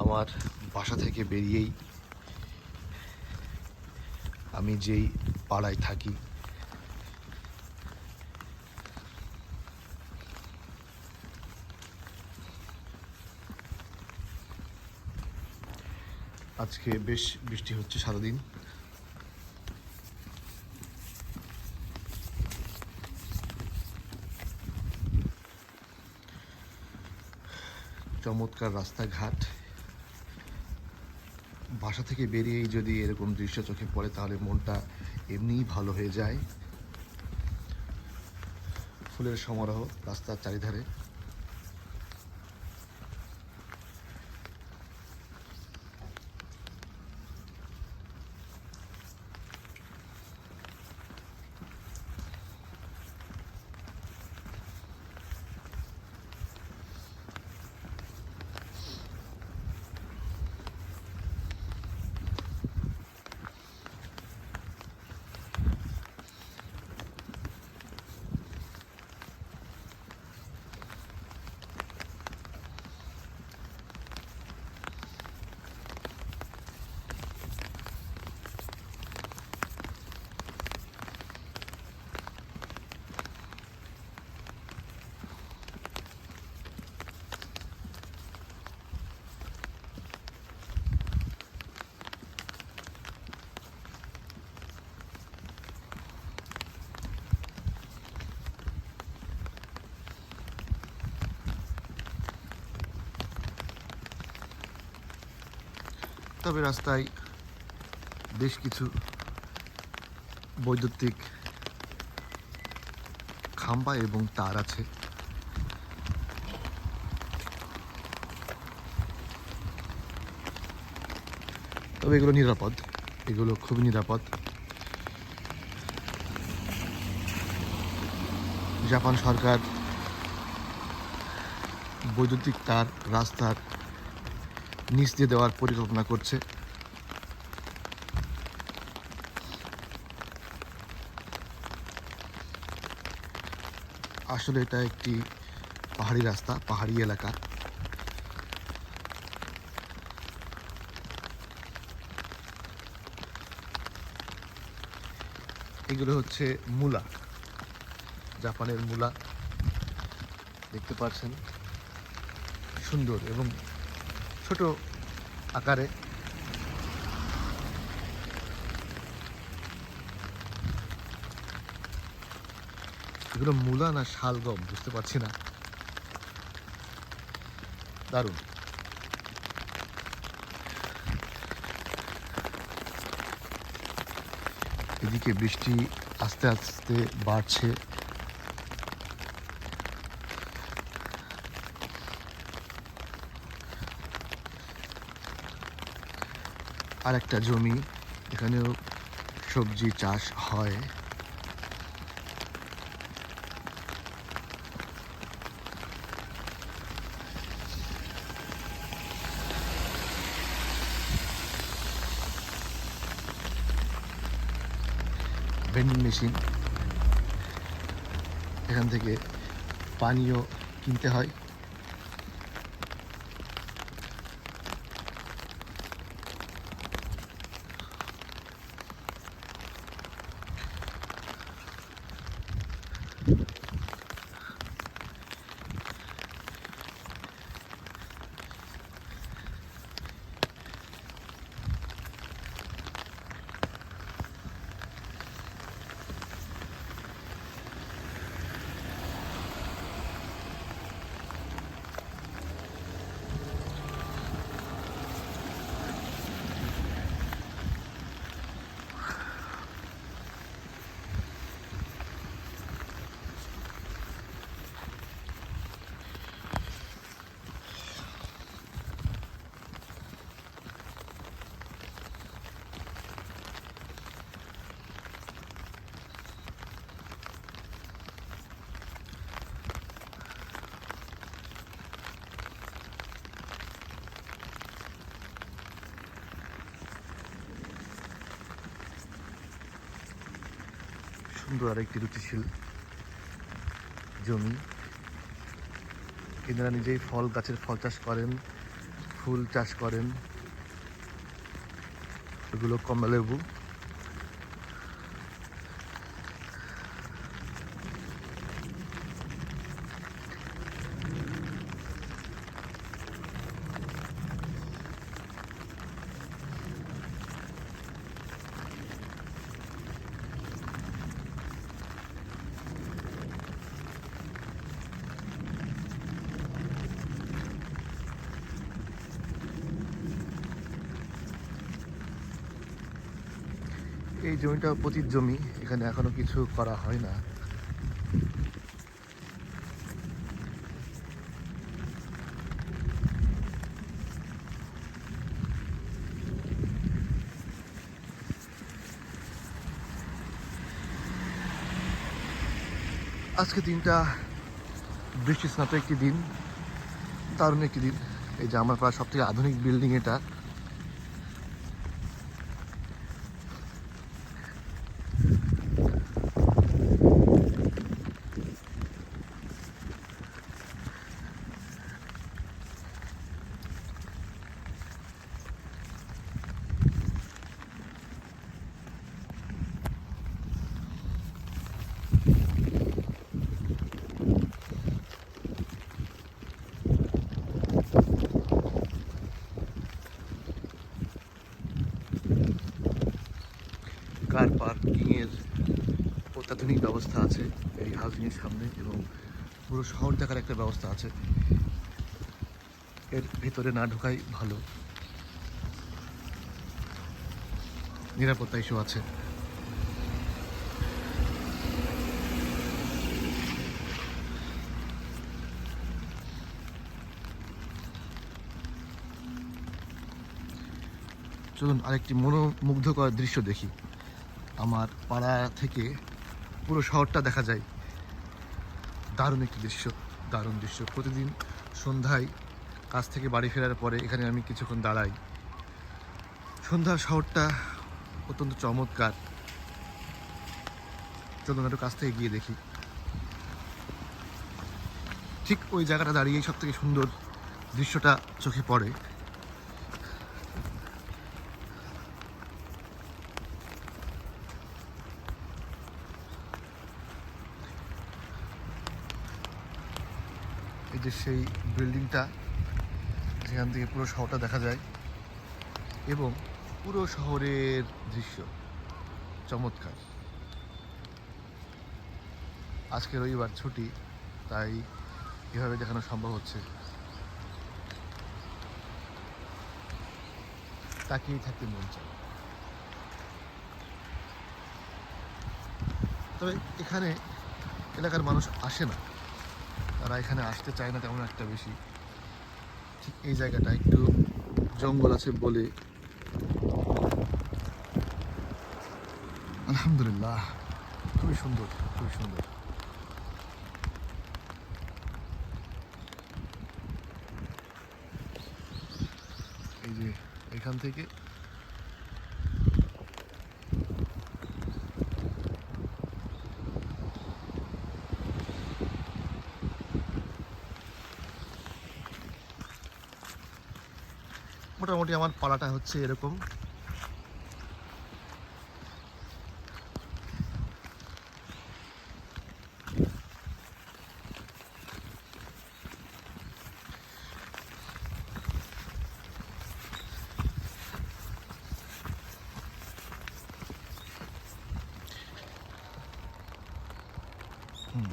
আমার বাসা থেকে বেরিয়েই আমি যেই পাড়ায় থাকি আজকে বেশ বৃষ্টি হচ্ছে সারাদিন। চমৎকার রাস্তাঘাট, বাসা থেকে বেরিয়েই যদি এরকম দৃশ্য চোখে পড়ে তাহলে মনটা এমনিই ভালো হয়ে যায়। ফুলের সমারোহ রাস্তার চারিধারে। তবে রাস্তায় বেশ কিছু বৈদ্যুতিক খাম্বা এবং তার আছে। তবে এগুলো নিরাপদ, এগুলো খুবই নিরাপদ। জাপান সরকার বৈদ্যুতিক তার রাস্তার নিচ দিয়ে দেওয়ার পরিকল্পনা করছে। আসলে এটা একটি পাহাড়ি রাস্তা, পাহাড়ি এলাকা। এগুলো হচ্ছে মূলা, জাপানের মূলা। দেখতে পাচ্ছেন সুন্দর এবং ছোট আকারে। এগুলো মূলা না শালগম বুঝতে পারছি না। দারুণ। এদিকে বৃষ্টি আস্তে আস্তে বাড়ছে। আর একটা জমি, এখানেও সবজি চাষ হয়। ভেন্ডিং মেশিন, এখান থেকে পানীয় কিনতে হয়। সুন্দর আরেকটি রুচিশীল জমি। এনারা নিজেই ফল গাছের ফল চাষ করেন, ফুল চাষ করেন, এগুলো কমলালেবু। এই জমিটা পতিত জমি, এখানে এখনো কিছু করা হয় না। আজকে দিনটা বৃষ্টি স্নাত একটি দিন, দারুণ একটি দিন। এই যে আমার প্রায় সব থেকে আধুনিক বিল্ডিং এটা। কার পার্কিংয়ের অত্যাধুনিক ব্যবস্থা আছে এই হাউজিংয়ের সামনে, এবং পুরো শহর দেখার একটা ব্যবস্থা আছে। এর ভিতরে না ঢোকাই ভালো, নিরাপত্তা ইস্যু আছে। চলুন আরেকটি মনোমুগ্ধকর দৃশ্য দেখি। আমার পাড়া থেকে পুরো শহরটা দেখা যায়। দারুণ একটি দৃশ্য, দারুণ দৃশ্য। প্রতিদিন সন্ধ্যায় কাজ থেকে বাড়ি ফেরার পরে এখানে আমি কিছুক্ষণ দাঁড়াই। সন্ধ্যার শহরটা অত্যন্ত চমৎকার। চলুন একটু কাছ থেকে গিয়ে দেখি। ঠিক ওই জায়গাটা দাঁড়িয়েই সব থেকে সুন্দর দৃশ্যটা চোখে পড়ে। এই যে সেই বিল্ডিংটা, যেখান থেকে পুরো শহরটা দেখা যায়, এবং পুরো শহরের দৃশ্য চমৎকার। আজকে রবিবার ছুটি, তাই এভাবে দেখানো সম্ভব হচ্ছে। তাকিয়েই থাকতে মন চায়। তবে এখানে এলাকার মানুষ আসে না, তারা এখানে আসতে চায় না তেমন একটা বেশি। ঠিক এই জায়গাটা একটু জঙ্গল আছে বলে আলহামদুলিল্লাহ খুবই সুন্দর, খুবই সুন্দর। এই যে এখান থেকে মোটামুটি আমার পাড়াটা হচ্ছে এরকম। হুম।